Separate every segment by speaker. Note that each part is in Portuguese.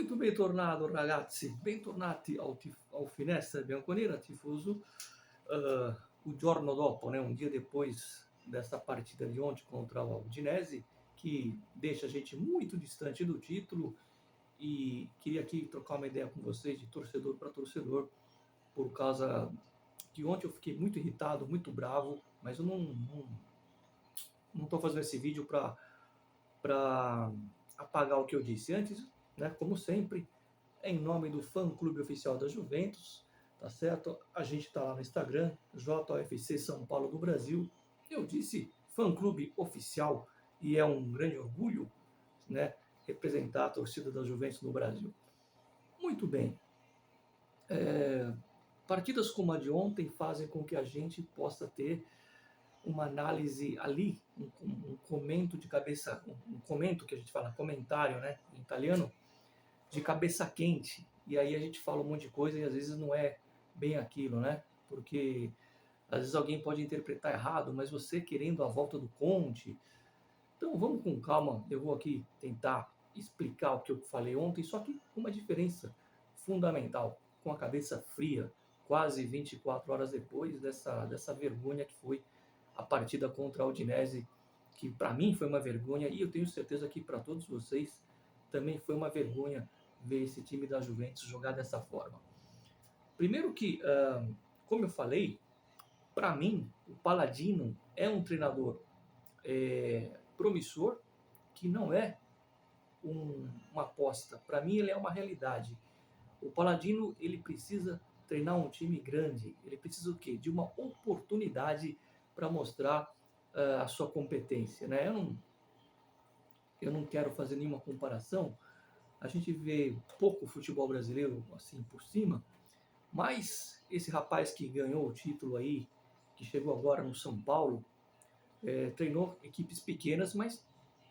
Speaker 1: Bentornado ragazzi, bentornati ao Finestra Bianconera, tifoso. O giorno dopo, né, um dia depois dessa partida de ontem contra o Udinese, que deixa a gente muito distante do título, e queria aqui trocar uma ideia com vocês de torcedor para torcedor, por causa que ontem eu fiquei muito irritado, muito bravo, mas eu não estou fazendo esse vídeo para apagar o que eu disse antes, né? Como sempre, em nome do fã-clube oficial da Juventus, tá certo? A gente tá lá no Instagram, JFC São Paulo do Brasil. Eu disse fã-clube oficial e é um grande orgulho, né, representar a torcida da Juventus no Brasil. Muito bem. Partidas como a de ontem fazem com que a gente possa ter uma análise ali, um comento de cabeça, um comento que a gente fala, comentário, né, em italiano, de cabeça quente. E aí a gente fala um monte de coisa e às vezes não é bem aquilo, né? Porque às vezes alguém pode interpretar errado, mas você querendo a volta do Conte. Então vamos com calma, eu vou aqui tentar explicar o que eu falei ontem, só que com uma diferença fundamental, com a cabeça fria, quase 24 horas depois dessa vergonha que foi a partida contra a Udinese, que para mim foi uma vergonha e eu tenho certeza que para todos vocês também foi uma vergonha ver esse time da Juventus jogar dessa forma. Primeiro que, como eu falei, para mim o Palladino é um treinador promissor, que não é uma aposta. Para mim ele é uma realidade. O Palladino ele precisa treinar um time grande. Ele precisa o quê? De uma oportunidade para mostrar a sua competência, né? Eu não quero fazer nenhuma comparação. A gente vê pouco futebol brasileiro assim por cima, mas esse rapaz que ganhou o título aí, que chegou agora no São Paulo, treinou equipes pequenas, mas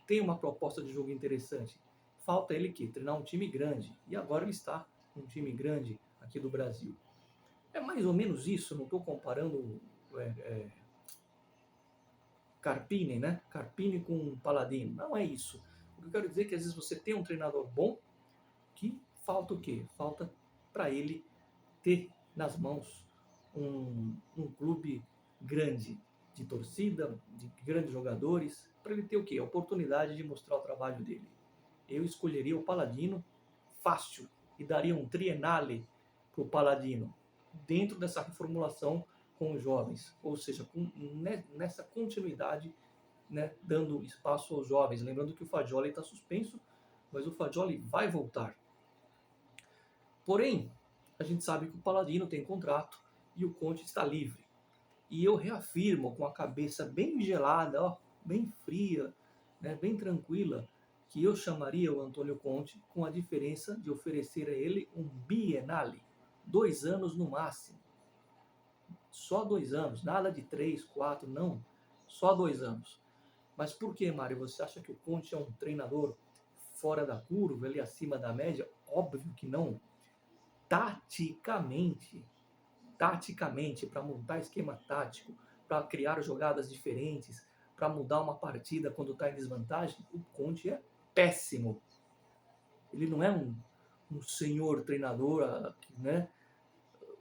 Speaker 1: tem uma proposta de jogo interessante. Falta ele que treinar um time grande, e agora ele está com um time grande aqui do Brasil. É mais ou menos isso, não estou comparando Carpini, né? Carpini com Palladino, não é isso. O que eu quero dizer é que às vezes você tem um treinador bom, que falta o quê? Falta para ele ter nas mãos um clube grande, de torcida, de grandes jogadores, para ele ter o quê? A oportunidade de mostrar o trabalho dele. Eu escolheria o Palladino fácil e daria um triennale para o Palladino, dentro dessa reformulação com os jovens, ou seja, nessa continuidade, né, dando espaço aos jovens. Lembrando que o Fagioli está suspenso, mas o Fagioli vai voltar. Porém, a gente sabe que o Palladino tem contrato e o Conte está livre. E eu reafirmo com a cabeça bem gelada, ó, bem fria, né, bem tranquila, que eu chamaria o Antônio Conte, com a diferença de oferecer a ele um bienale, 2 anos no máximo. Só 2 anos, nada de 3, 4, não. Só 2 anos. Mas por que, Mário? Você acha que o Conte é um treinador fora da curva, ali acima da média? Óbvio que não. Taticamente, para montar esquema tático, para criar jogadas diferentes, para mudar uma partida quando está em desvantagem, o Conte é péssimo. Ele não é um senhor treinador, né,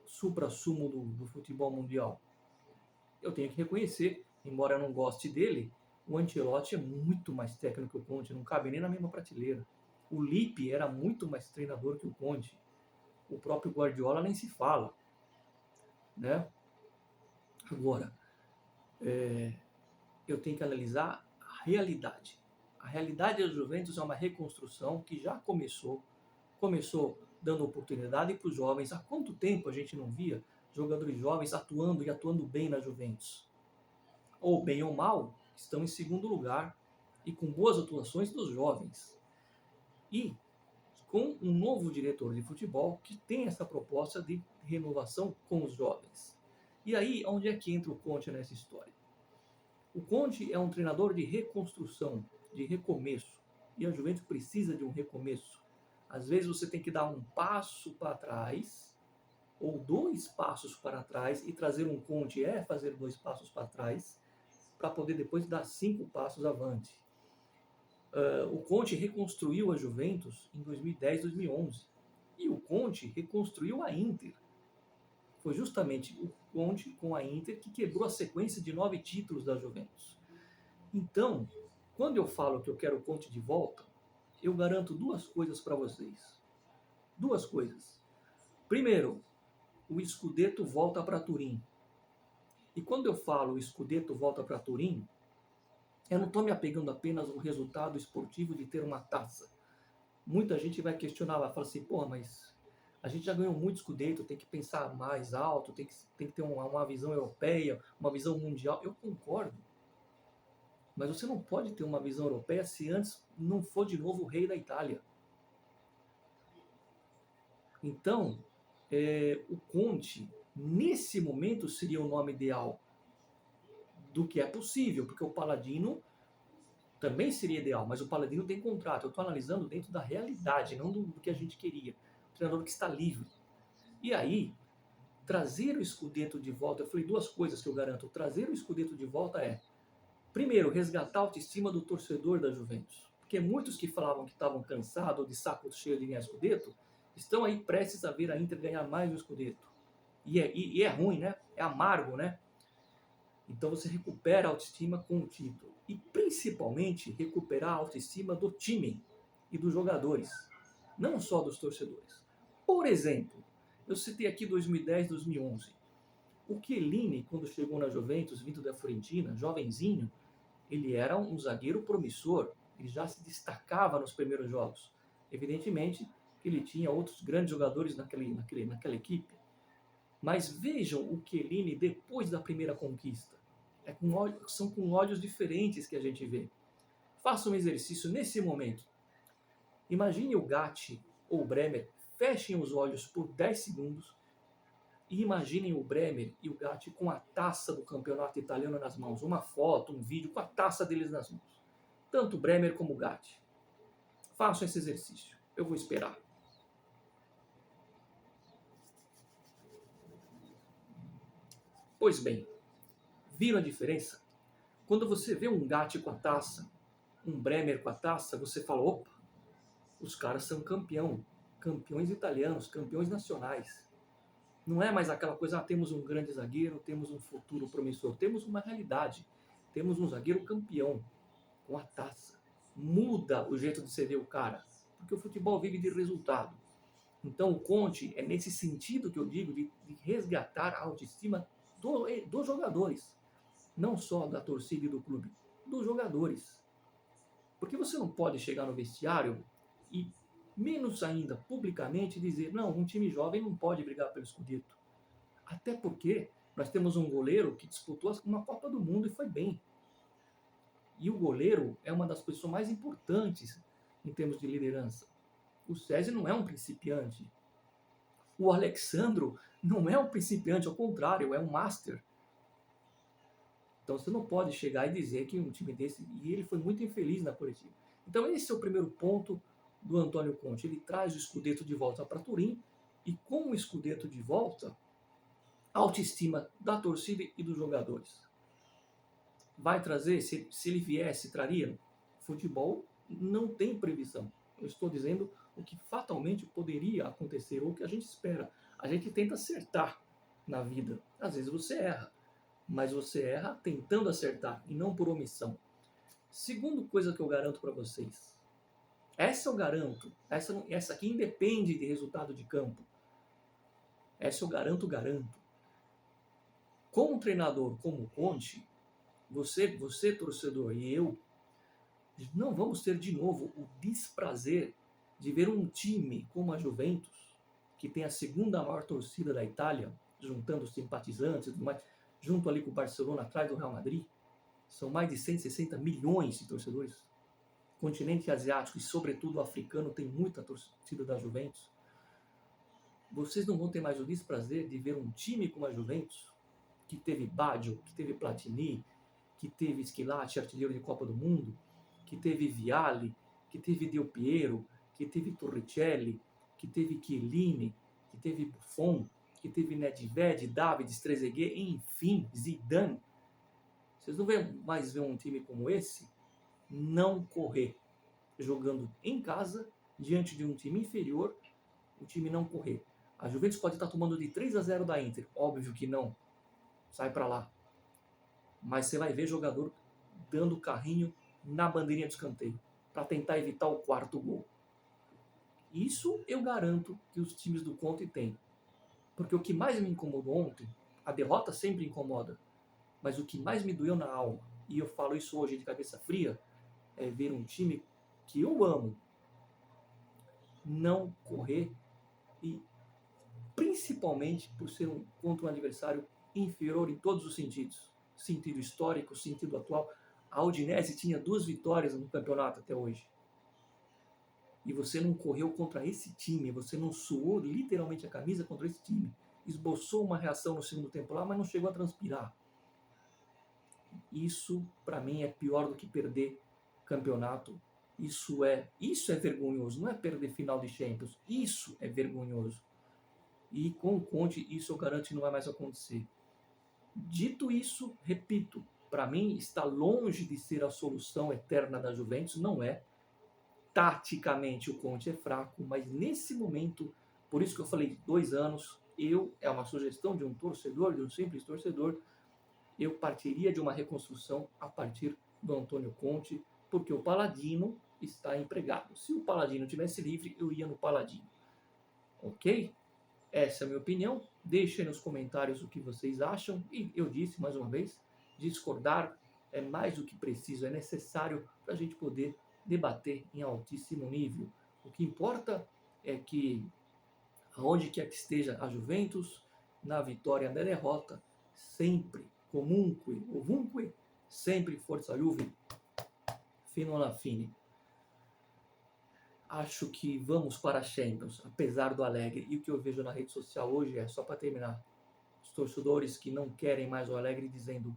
Speaker 1: supra-sumo do futebol mundial. Eu tenho que reconhecer, embora eu não goste dele, o Ancelotti é muito mais técnico que o Conte, não cabe nem na mesma prateleira. O Lippi era muito mais treinador que o Conte. O próprio Guardiola nem se fala, né? Agora, eu tenho que analisar a realidade. A realidade da Juventus é uma reconstrução que já começou dando oportunidade para os jovens. Há quanto tempo a gente não via jogadores jovens atuando e atuando bem na Juventus? Ou bem ou mal, estão em segundo lugar e com boas atuações dos jovens. E com um novo diretor de futebol que tem essa proposta de renovação com os jovens. E aí, onde é que entra o Conte nessa história? O Conte é um treinador de reconstrução, de recomeço. E a Juventus precisa de um recomeço. Às vezes você tem que dar um passo para trás, ou 2 passos para trás, e trazer um Conte é fazer 2 passos para trás, para poder depois dar 5 passos avante. O Conte reconstruiu a Juventus em 2010, 2011. E o Conte reconstruiu a Inter. Foi justamente o Conte com a Inter que quebrou a sequência de 9 títulos da Juventus. Então, quando eu falo que eu quero o Conte de volta, eu garanto duas coisas para vocês. Duas coisas. Primeiro, o Scudetto volta para Turim. E quando eu falo o Scudetto volta para Turim, eu não estou me apegando apenas ao resultado esportivo de ter uma taça. Muita gente vai questionar, vai falar assim, porra, mas a gente já ganhou muito Scudetto, tem que pensar mais alto, tem que ter uma visão europeia, uma visão mundial. Eu concordo. Mas você não pode ter uma visão europeia se antes não for de novo o rei da Itália. Então, o Conte, nesse momento, seria o nome ideal do que é possível, porque o Paladino também seria ideal, mas o Paladino tem contrato. Eu estou analisando dentro da realidade, não do que a gente queria. O treinador que está livre. E aí, trazer o Scudetto de volta, eu falei duas coisas que eu garanto. Trazer o Scudetto de volta primeiro, resgatar a autoestima do torcedor da Juventus. Porque muitos que falavam que estavam cansados ou de saco cheio de ganhar Scudetto, estão aí prestes a ver a Inter ganhar mais o Scudetto. E é ruim, né? É amargo, né? Então você recupera a autoestima com o título. E principalmente recuperar a autoestima do time e dos jogadores. Não só dos torcedores. Por exemplo, eu citei aqui 2010, 2011. O Chiellini, quando chegou na Juventus, vindo da Fiorentina, jovenzinho, ele era um zagueiro promissor. Ele já se destacava nos primeiros jogos. Evidentemente, ele tinha outros grandes jogadores naquela equipe. Mas vejam o Chiellini depois da primeira conquista. São com olhos diferentes que a gente vê. Faça um exercício nesse momento. Imagine o Gatti ou o Bremer, fechem os olhos por 10 segundos e imaginem o Bremer e o Gatti com a taça do campeonato italiano nas mãos. Uma foto, um vídeo com a taça deles nas mãos. Tanto o Bremer como o Gatti. Façam esse exercício. Eu vou esperar. Pois bem, viram a diferença? Quando você vê um Gatti com a taça, um Bremer com a taça, você fala, opa, os caras são campeões italianos, campeões nacionais. Não é mais aquela coisa, temos um grande zagueiro, temos um futuro promissor. Temos uma realidade. Temos um zagueiro campeão com a taça. Muda o jeito de você ver o cara, porque o futebol vive de resultado. Então o Conte é nesse sentido que eu digo de resgatar a autoestima dos jogadores. Não só da torcida e do clube, dos jogadores. Porque você não pode chegar no vestiário e, menos ainda, publicamente dizer, não, um time jovem não pode brigar pelo Scudetto. Até porque nós temos um goleiro que disputou uma Copa do Mundo e foi bem. E o goleiro é uma das pessoas mais importantes em termos de liderança. O César não é um principiante. O Alexandro não é um principiante, ao contrário, é um master. Então você não pode chegar e dizer que um time desse... E ele foi muito infeliz na coletiva. Então esse é o primeiro ponto do Antônio Conte. Ele traz o Scudetto de volta para Turim e com o Scudetto de volta, a autoestima da torcida e dos jogadores. Vai trazer, se ele viesse, traria? Futebol não tem previsão. Eu estou dizendo o que fatalmente poderia acontecer ou o que a gente espera. A gente tenta acertar na vida. Às vezes você erra. Mas você erra tentando acertar e não por omissão. Segunda coisa que eu garanto para vocês. Essa eu garanto. Essa aqui independe de resultado de campo. Essa eu garanto. Com um treinador como o Conte, você torcedor e eu, não vamos ter de novo o desprazer de ver um time como a Juventus, que tem a segunda maior torcida da Itália, juntando os simpatizantes e tudo mais, junto ali com o Barcelona, atrás do Real Madrid. São mais de 160 milhões de torcedores. O continente asiático e, sobretudo, o africano tem muita torcida da Juventus. Vocês não vão ter mais o desprazer de ver um time como a Juventus, que teve Baggio, que teve Platini, que teve Schillaci, artilheiro de Copa do Mundo, que teve Vialli, que teve Del Piero, que teve Torricelli, que teve Chiellini, que teve Buffon, que teve Nedved, Davids, Trezeguet, enfim, Zidane. Vocês não vão mais ver um time como esse não correr. jogando em casa, diante de um time inferior, o time não correr. A Juventus pode estar tomando de 3-0 da Inter, óbvio que não, sai para lá. Mas você vai ver jogador dando carrinho na bandeirinha de escanteio, para tentar evitar o quarto gol. Isso eu garanto que os times do Conte têm. Porque o que mais me incomodou ontem, a derrota sempre incomoda, mas o que mais me doeu na alma, e eu falo isso hoje de cabeça fria, é ver um time que eu amo não correr, e principalmente por ser contra um adversário inferior em todos os sentidos. Sentido histórico, sentido atual. A Udinese tinha 2 vitórias no campeonato até hoje. E você não correu contra esse time, você não suou literalmente a camisa contra esse time. Esboçou uma reação no segundo tempo lá, mas não chegou a transpirar. Isso, para mim, é pior do que perder campeonato. Isso é vergonhoso, não é perder final de Champions. Isso é vergonhoso. E com o Conte, isso eu garanto que não vai mais acontecer. Dito isso, repito, para mim está longe de ser a solução eterna da Juventus, não é. Taticamente o Conte é fraco, mas nesse momento, por isso que eu falei 2 anos, é uma sugestão de um torcedor, de um simples torcedor, eu partiria de uma reconstrução a partir do Antônio Conte, porque o Paladino está empregado. Se o Paladino tivesse livre, eu ia no Paladino. Ok? Essa é a minha opinião. Deixem nos comentários o que vocês acham. E eu disse mais uma vez, discordar é mais do que preciso, é necessário para a gente poder debater em altíssimo nível. O que importa é que, aonde quer que esteja a Juventus, na vitória e na derrota, sempre comunque, ovunque, sempre força Juve, fino alla fine. Acho que vamos para a Champions, apesar do Alegre. E o que eu vejo na rede social hoje é, só para terminar, os torcedores que não querem mais o Alegre dizendo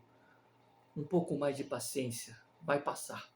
Speaker 1: um pouco mais de paciência, vai passar.